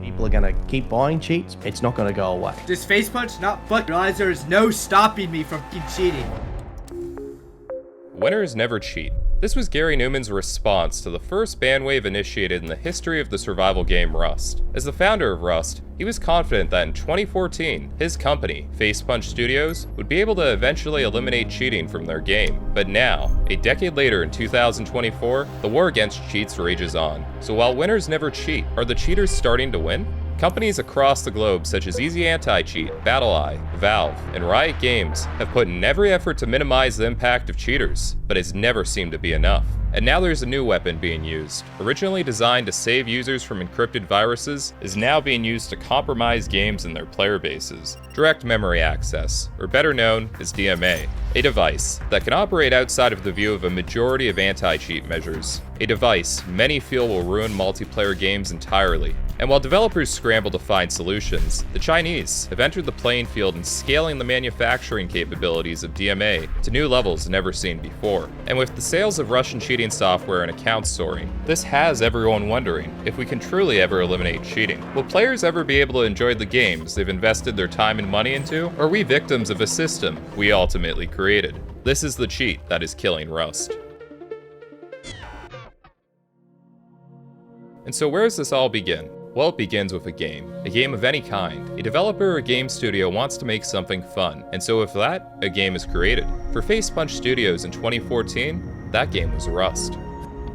People are gonna keep buying cheats. It's not gonna go away. This face punch not fuck. Realize there is no stopping me from cheating. Winners never cheat. This was Gary Newman's response to the first ban wave initiated in the history of the survival game Rust. As the founder of Rust, he was confident that in 2014, his company, Facepunch Studios, would be able to eventually eliminate cheating from their game. But now, a decade later in 2024, the war against cheats rages on. So while winners never cheat, are the cheaters starting to win? Companies across the globe such as Easy Anti-Cheat, BattleEye, Valve, and Riot Games have put in every effort to minimize the impact of cheaters, but it's never seemed to be enough. And now there's a new weapon being used. Originally designed to save users from encrypted viruses, is now being used to compromise games and their player bases. Direct Memory Access, or better known as DMA, a device that can operate outside of the view of a majority of anti-cheat measures. A device many feel will ruin multiplayer games entirely. And while developers scramble to find solutions, the Chinese have entered the playing field in scaling the manufacturing capabilities of DMA to new levels never seen before. And with the sales of Russian cheating software and accounts soaring, this has everyone wondering if we can truly ever eliminate cheating. Will players ever be able to enjoy the games they've invested their time and money into, or are we victims of a system we ultimately created? This is the cheat that is killing Rust. And so where does this all begin? Well, it begins with a game of any kind. A developer or a game studio wants to make something fun, and so with that, a game is created. For Facepunch Studios in 2014, that game was Rust.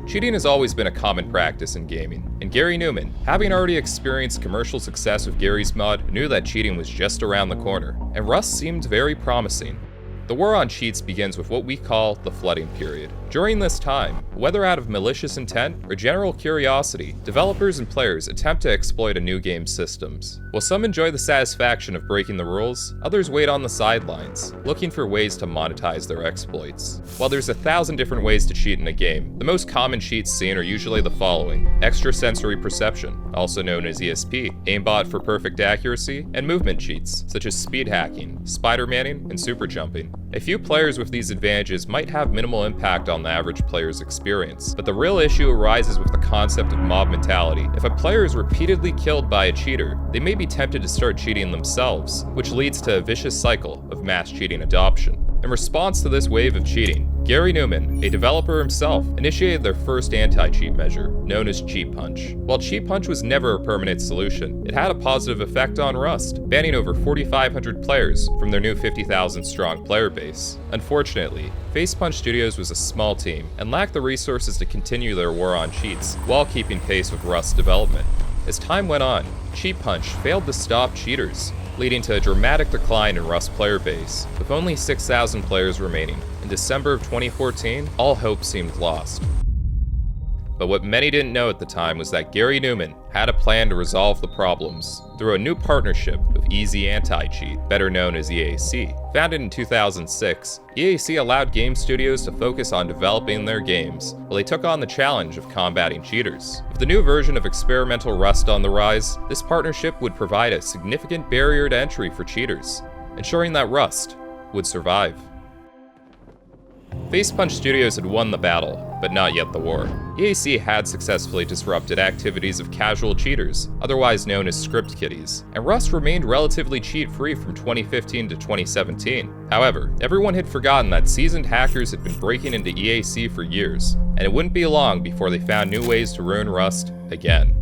Cheating has always been a common practice in gaming, and Gary Newman, having already experienced commercial success with Gary's Mod, knew that cheating was just around the corner, and Rust seemed very promising. The war on cheats begins with what we call the flooding period. During this time, whether out of malicious intent or general curiosity, developers and players attempt to exploit a new game's systems. While some enjoy the satisfaction of breaking the rules, others wait on the sidelines, looking for ways to monetize their exploits. While there's 1,000 different ways to cheat in a game, the most common cheats seen are usually the following: extrasensory perception, also known as ESP, aimbot for perfect accuracy, and movement cheats, such as speed hacking, spider-manning, and super jumping. A few players with these advantages might have minimal impact on the average player's experience, but the real issue arises with the concept of mob mentality. If a player is repeatedly killed by a cheater, they may be tempted to start cheating themselves, which leads to a vicious cycle of mass cheating adoption. In response to this wave of cheating, Gary Newman, a developer himself, initiated their first anti-cheat measure, known as Cheat Punch. While Cheat Punch was never a permanent solution, it had a positive effect on Rust, banning over 4,500 players from their new 50,000 strong player base. Unfortunately, Facepunch Studios was a small team and lacked the resources to continue their war on cheats while keeping pace with Rust's development. As time went on, Cheat Punch failed to stop cheaters, leading to a dramatic decline in Rust player base. With only 6,000 players remaining, in December of 2014, all hope seemed lost. But what many didn't know at the time was that Gary Newman had a plan to resolve the problems through a new partnership with Easy Anti-Cheat, better known as EAC. Founded in 2006, EAC allowed game studios to focus on developing their games, while they took on the challenge of combating cheaters. With the new version of experimental Rust on the rise, this partnership would provide a significant barrier to entry for cheaters, ensuring that Rust would survive. Facepunch Studios had won the battle, but not yet the war. EAC had successfully disrupted activities of casual cheaters, otherwise known as script kiddies, and Rust remained relatively cheat-free from 2015 to 2017. However, everyone had forgotten that seasoned hackers had been breaking into EAC for years, and it wouldn't be long before they found new ways to ruin Rust again.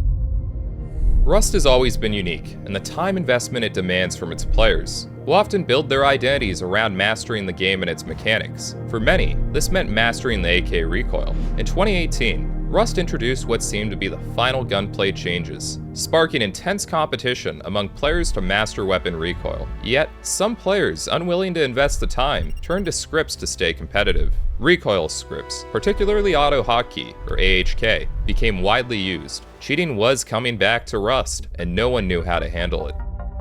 Rust has always been unique, and the time investment it demands from its players will often build their identities around mastering the game and its mechanics. For many, this meant mastering the AK recoil. In 2018, Rust introduced what seemed to be the final gunplay changes, sparking intense competition among players to master weapon recoil. Yet, some players, unwilling to invest the time, turned to scripts to stay competitive. Recoil scripts, particularly auto hotkey, or AHK, became widely used. Cheating was coming back to Rust, and no one knew how to handle it.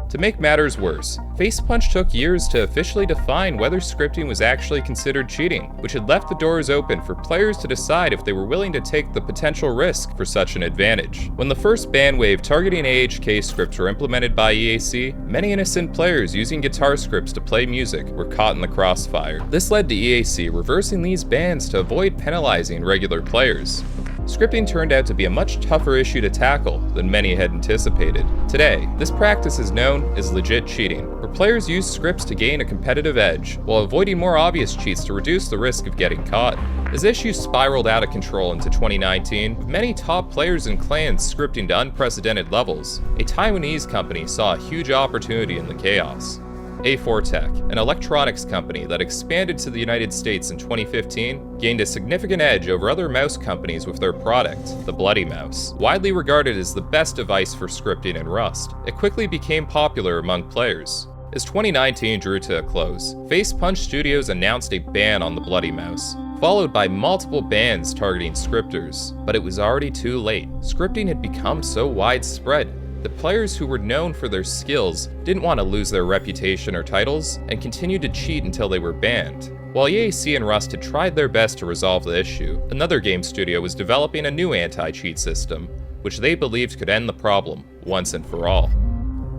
To make matters worse, Facepunch took years to officially define whether scripting was actually considered cheating, which had left the doors open for players to decide if they were willing to take the potential risk for such an advantage. When the first ban wave targeting AHK scripts were implemented by EAC, many innocent players using guitar scripts to play music were caught in the crossfire. This led to EAC reversing these bans to avoid penalizing regular players. Scripting turned out to be a much tougher issue to tackle than many had anticipated. Today, this practice is known as legit cheating, where players use scripts to gain a competitive edge, while avoiding more obvious cheats to reduce the risk of getting caught. As issues spiraled out of control into 2019, with many top players and clans scripting to unprecedented levels, a Taiwanese company saw a huge opportunity in the chaos. A4 Tech, an electronics company that expanded to the United States in 2015, gained a significant edge over other mouse companies with their product, the Bloody Mouse. Widely regarded as the best device for scripting in Rust, it quickly became popular among players. As 2019 drew to a close, Facepunch Studios announced a ban on the Bloody Mouse, followed by multiple bans targeting scripters. But it was already too late. Scripting had become so widespread that players who were known for their skills didn't want to lose their reputation or titles and continued to cheat until they were banned. While EAC and Rust had tried their best to resolve the issue, another game studio was developing a new anti-cheat system, which they believed could end the problem once and for all.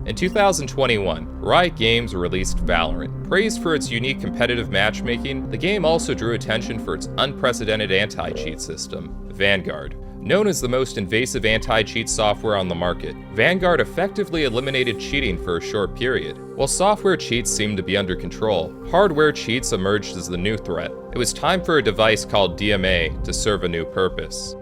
In 2021, Riot Games released Valorant. Praised for its unique competitive matchmaking, the game also drew attention for its unprecedented anti-cheat system, Vanguard. Known as the most invasive anti-cheat software on the market, Vanguard effectively eliminated cheating for a short period. While software cheats seemed to be under control, hardware cheats emerged as the new threat. It was time for a device called DMA to serve a new purpose.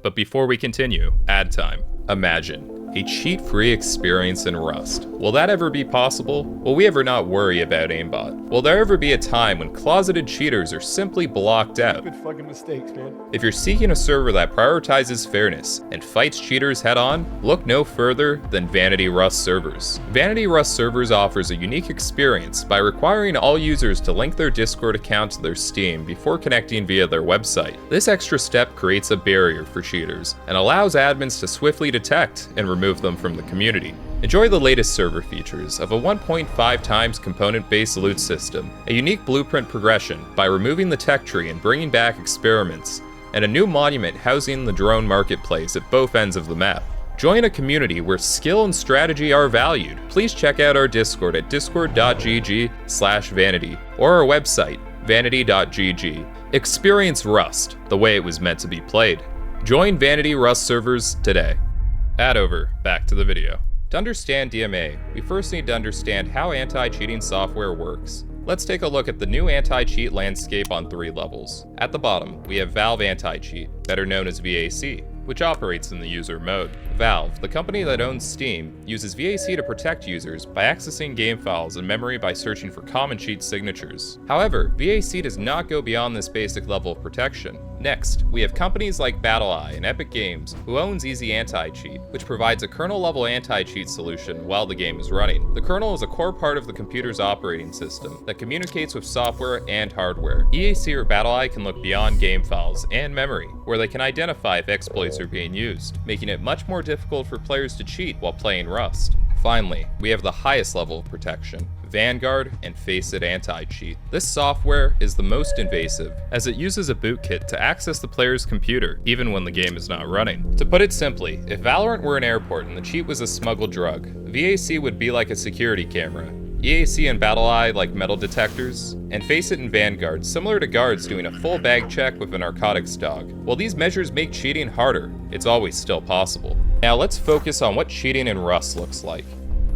But before we continue, ad time. Imagine a cheat-free experience in Rust. Will that ever be possible? Will we ever not worry about aimbot? Will there ever be a time when closeted cheaters are simply blocked out? Good fucking mistakes, man. If you're seeking a server that prioritizes fairness and fights cheaters head-on, look no further than Vanity Rust Servers. Vanity Rust Servers offers a unique experience by requiring all users to link their Discord account to their Steam before connecting via their website. This extra step creates a barrier for cheaters and allows admins to swiftly detect and remove them from the community. Enjoy the latest server features of a 1.5 times component-based loot system, a unique blueprint progression by removing the tech tree and bringing back experiments, and a new monument housing the drone marketplace at both ends of the map. Join a community where skill and strategy are valued. Please check out our Discord at discord.gg/vanity or our website, vanity.gg. Experience Rust the way it was meant to be played. Join Vanity Rust Servers today. Ad over, back to the video. To understand DMA, we first need to understand how anti-cheating software works. Let's take a look at the new anti-cheat landscape on 3 levels. At the bottom, we have Valve Anti-Cheat, better known as VAC, which operates in the user mode. Valve, the company that owns Steam, uses VAC to protect users by accessing game files and memory by searching for common cheat signatures. However, VAC does not go beyond this basic level of protection. Next, we have companies like BattleEye and Epic Games, who owns Easy Anti-Cheat, which provides a kernel-level anti-cheat solution while the game is running. The kernel is a core part of the computer's operating system that communicates with software and hardware. EAC or BattleEye can look beyond game files and memory, where they can identify if exploits are being used, making it much more difficult for players to cheat while playing Rust. Finally, we have the highest level of protection, Vanguard and Faceit Anti-Cheat. This software is the most invasive, as it uses a bootkit to access the player's computer, even when the game is not running. To put it simply, if Valorant were an airport and the cheat was a smuggled drug, VAC would be like a security camera, EAC and BattleEye like metal detectors, and Faceit and Vanguard similar to guards doing a full bag check with a narcotics dog. While these measures make cheating harder, it's always still possible. Now let's focus on what cheating in Rust looks like.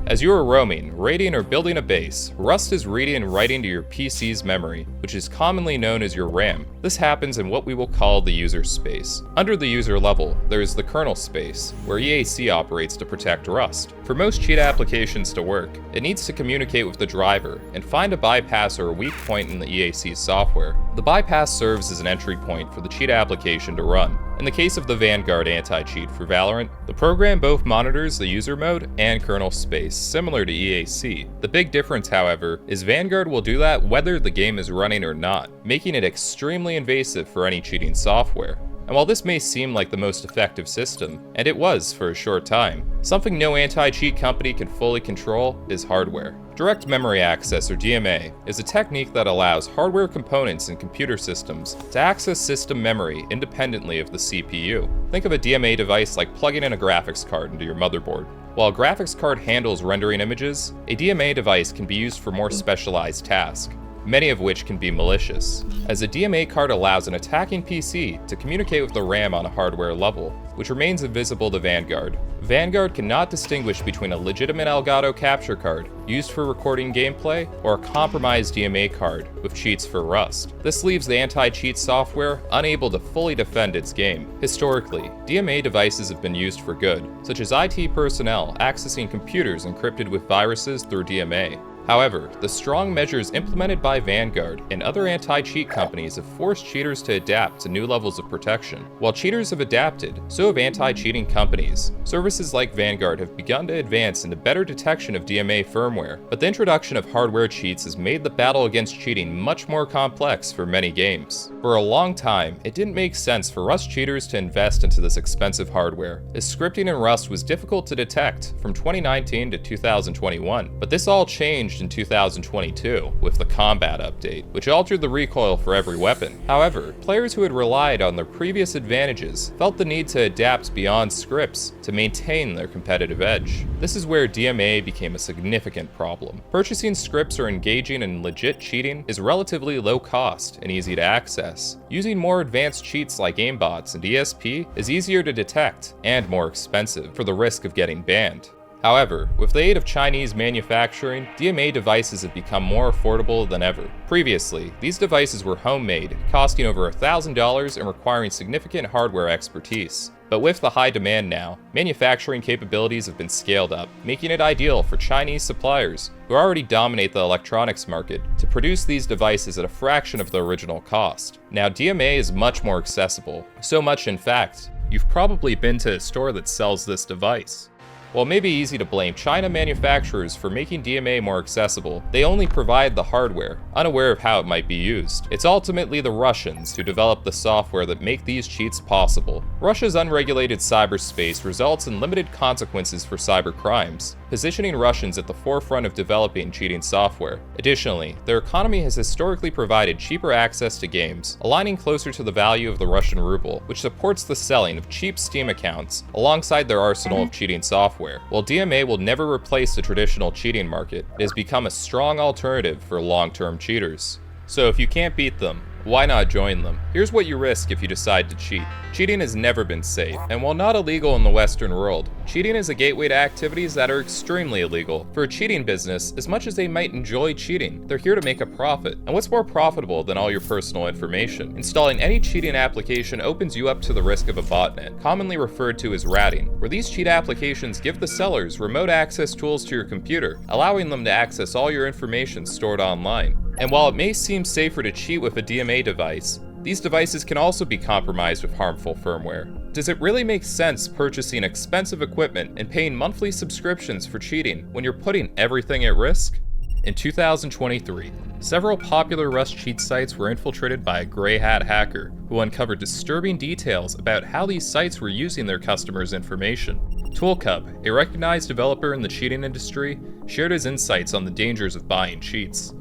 As you are roaming, raiding, or building a base, Rust is reading and writing to your PC's memory, which is commonly known as your RAM. This happens in what we will call the user space. Under the user level, there is the kernel space, where EAC operates to protect Rust. For most cheat applications to work, it needs to communicate with the driver and find a bypass or a weak point in the EAC software. The bypass serves as an entry point for the cheat application to run. In the case of the Vanguard anti-cheat for Valorant, the program both monitors the user mode and kernel space, similar to EAC. The big difference, however, is Vanguard will do that whether the game is running or not, making it extremely invasive for any cheating software. And while this may seem like the most effective system, and it was for a short time, something no anti-cheat company can fully control is hardware. Direct memory access, or DMA, is a technique that allows hardware components in computer systems to access system memory independently of the CPU. Think of a DMA device like plugging in a graphics card into your motherboard. While a graphics card handles rendering images, a DMA device can be used for more specialized tasks. many of which can be malicious, as a DMA card allows an attacking PC to communicate with the RAM on a hardware level, which remains invisible to Vanguard. Vanguard cannot distinguish between a legitimate Elgato capture card used for recording gameplay or a compromised DMA card with cheats for Rust. This leaves the anti-cheat software unable to fully defend its game. Historically, DMA devices have been used for good, such as IT personnel accessing computers encrypted with viruses through DMA. However, the strong measures implemented by Vanguard and other anti-cheat companies have forced cheaters to adapt to new levels of protection. While cheaters have adapted, so have anti-cheating companies. Services like Vanguard have begun to advance into better detection of DMA firmware, but the introduction of hardware cheats has made the battle against cheating much more complex for many games. For a long time, it didn't make sense for Rust cheaters to invest into this expensive hardware, as scripting in Rust was difficult to detect from 2019 to 2021, but this all changed in 2022 with the combat update, which altered the recoil for every weapon. However, players who had relied on their previous advantages felt the need to adapt beyond scripts to maintain their competitive edge. This is where DMA became a significant problem. Purchasing scripts or engaging in legit cheating is relatively low cost and easy to access. Using more advanced cheats like aimbots and ESP is easier to detect and more expensive for the risk of getting banned. However, with the aid of Chinese manufacturing, DMA devices have become more affordable than ever. Previously, these devices were homemade, costing over $1,000 and requiring significant hardware expertise. But with the high demand now, manufacturing capabilities have been scaled up, making it ideal for Chinese suppliers, who already dominate the electronics market, to produce these devices at a fraction of the original cost. Now, DMA is much more accessible, so much in fact, you've probably been to a store that sells this device. While it may be easy to blame China manufacturers for making DMA more accessible, they only provide the hardware, unaware of how it might be used. It's ultimately the Russians who develop the software that make these cheats possible. Russia's unregulated cyberspace results in limited consequences for cyber crimes, positioning Russians at the forefront of developing cheating software. Additionally, their economy has historically provided cheaper access to games, aligning closer to the value of the Russian ruble, which supports the selling of cheap Steam accounts alongside their arsenal of cheating software. While DMA will never replace the traditional cheating market, it has become a strong alternative for long-term cheaters. So if you can't beat them, why not join them? Here's what you risk if you decide to cheat. Cheating has never been safe, and while not illegal in the Western world, cheating is a gateway to activities that are extremely illegal. For a cheating business, as much as they might enjoy cheating, they're here to make a profit. And what's more profitable than all your personal information? Installing any cheating application opens you up to the risk of a botnet, commonly referred to as ratting, where these cheat applications give the sellers remote access tools to your computer, allowing them to access all your information stored online. And while it may seem safer to cheat with a DMA device, these devices can also be compromised with harmful firmware. Does it really make sense purchasing expensive equipment and paying monthly subscriptions for cheating when you're putting everything at risk? In 2023, several popular Rust cheat sites were infiltrated by a gray hat hacker who uncovered disturbing details about how these sites were using their customers' information. Toolcub, a recognized developer in the cheating industry, shared his insights on the dangers of buying cheats.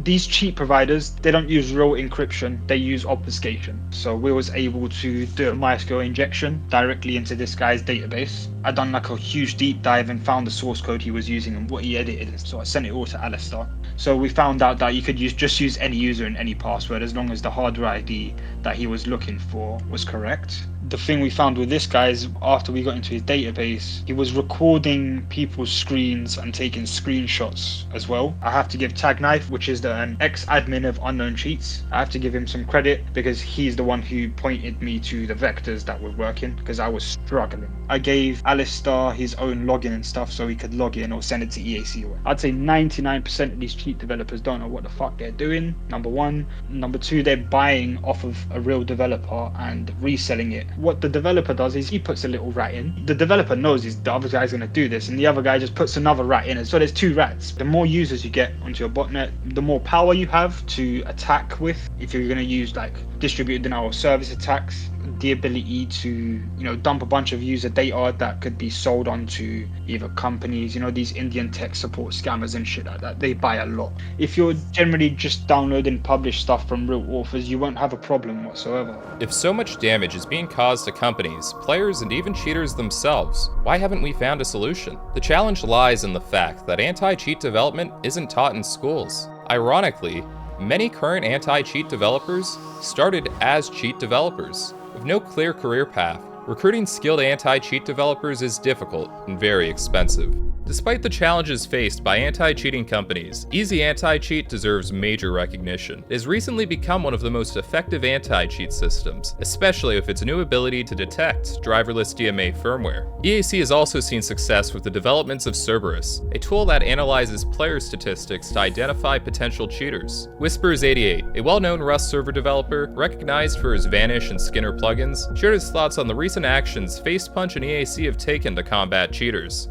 These cheat providers, they don't use real encryption, they use obfuscation. So we was able to do a MySQL injection directly into this guy's database. I done like a huge deep dive and found the source code he was using and what he edited. So I sent it all to Alistair. So we found out that you could just use any user and any password as long as the hardware ID that he was looking for was correct. The thing we found with this guy is after we got into his database, he was recording people's screens and taking screenshots as well. I have to give Tagnite, which is the ex-admin of Unknown Cheats, I have to give him some credit because he's the one who pointed me to the vectors that were working because I was struggling. I gave Alistair his own login and stuff so he could log in or send it to EAC. I'd say 99% of these cheat developers don't know what the fuck they're doing, number one. Number two, they're buying off of a real developer and reselling it. What the developer does is he puts a little rat in. The developer knows the other guy's going to do this and the other guy just puts another rat in. So there's two rats. The more users you get onto your botnet, the more power you have to attack with. If you're going to use like distributed denial of service attacks, the ability to, dump a bunch of user data that could be sold onto either companies, these Indian tech support scammers and shit like that. They buy a lot. If you're generally just downloading published stuff from real authors, you won't have a problem whatsoever. If so much damage is being caused to companies, players, and even cheaters themselves, why haven't we found a solution? The challenge lies in the fact that anti-cheat development isn't taught in schools. Ironically, many current anti-cheat developers started as cheat developers. With no clear career path, recruiting skilled anti-cheat developers is difficult and very expensive. Despite the challenges faced by anti-cheating companies, Easy Anti-Cheat deserves major recognition. It has recently become one of the most effective anti-cheat systems, especially with its new ability to detect driverless DMA firmware. EAC has also seen success with the developments of Cerberus, a tool that analyzes player statistics to identify potential cheaters. Whispers88, a well-known Rust server developer, recognized for his Vanish and Skinner plugins, shared his thoughts on the recent actions Facepunch and EAC have taken to combat cheaters.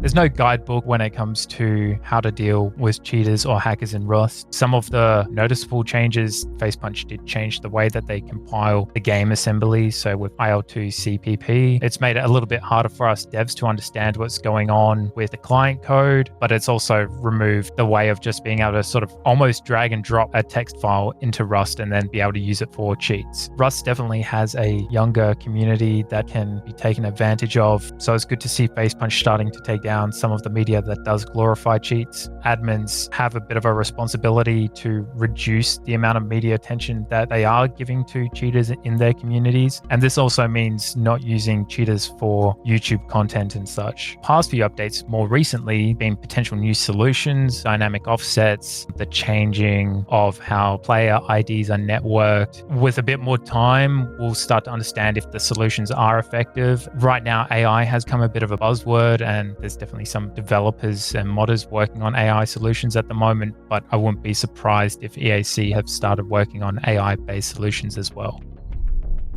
There's no guidebook when it comes to how to deal with cheaters or hackers in Rust. Some of the noticeable changes, Facepunch did change the way that they compile the game assembly. So with IL2 CPP, it's made it a little bit harder for us devs to understand what's going on with the client code, but it's also removed the way of just being able to sort of almost drag and drop a text file into Rust and then be able to use it for cheats. Rust definitely has a younger community that can be taken advantage of. So it's good to see Facepunch starting to take down some of the media that does glorify cheats. Admins have a bit of a responsibility to reduce the amount of media attention that they are giving to cheaters in their communities. And this also means not using cheaters for YouTube content and such. Past few updates more recently been potential new solutions, dynamic offsets, the changing of how player IDs are networked. With a bit more time, we'll start to understand if the solutions are effective. Right now, AI has come a bit of a buzzword, and there's definitely some developers and modders working on AI solutions at the moment, but I wouldn't be surprised if EAC have started working on AI-based solutions as well.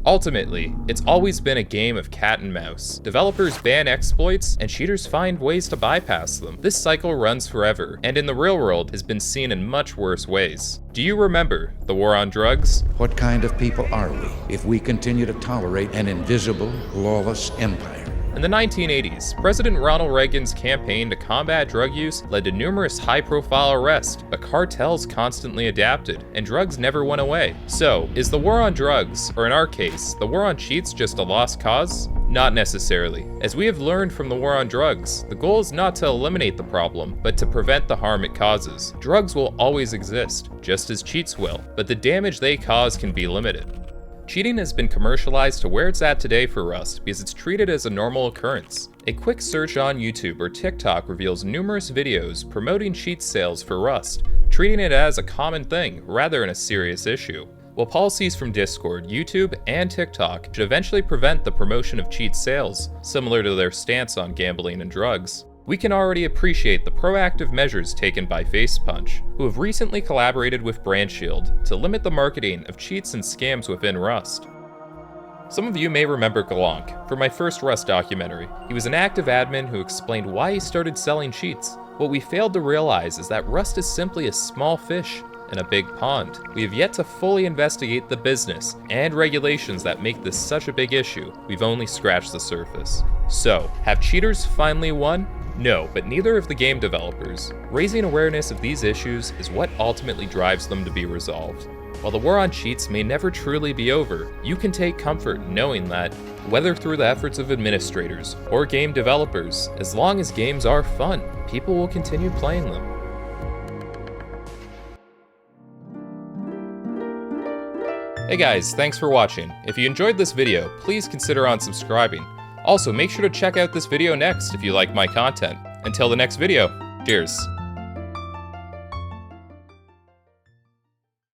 Ultimately, it's always been a game of cat and mouse. Developers ban exploits, and cheaters find ways to bypass them. This cycle runs forever, and in the real world has been seen in much worse ways. Do you remember the war on drugs? What kind of people are we if we continue to tolerate an invisible, lawless empire? In the 1980s, President Ronald Reagan's campaign to combat drug use led to numerous high-profile arrests, but cartels constantly adapted, and drugs never went away. So, is the war on drugs, or in our case, the war on cheats, just a lost cause? Not necessarily. As we have learned from the war on drugs, the goal is not to eliminate the problem, but to prevent the harm it causes. Drugs will always exist, just as cheats will, but the damage they cause can be limited. Cheating has been commercialized to where it's at today for Rust because it's treated as a normal occurrence. A quick search on YouTube or TikTok reveals numerous videos promoting cheat sales for Rust, treating it as a common thing rather than a serious issue. While policies from Discord, YouTube, and TikTok should eventually prevent the promotion of cheat sales, similar to their stance on gambling and drugs, we can already appreciate the proactive measures taken by Facepunch, who have recently collaborated with BrandShield to limit the marketing of cheats and scams within Rust. Some of you may remember Galonk from my first Rust documentary. He was an active admin who explained why he started selling cheats. What we failed to realize is that Rust is simply a small fish in a big pond. We have yet to fully investigate the business and regulations that make this such a big issue. We've only scratched the surface. So, have cheaters finally won? No, but neither of the game developers. Raising awareness of these issues is what ultimately drives them to be resolved. While the war on cheats may never truly be over, you can take comfort knowing that, whether through the efforts of administrators or game developers, as long as games are fun, people will continue playing them. Hey guys, thanks for watching. If you enjoyed this video, please consider unsubscribing. Also, make sure to check out this video next if you like my content. Until the next video, cheers.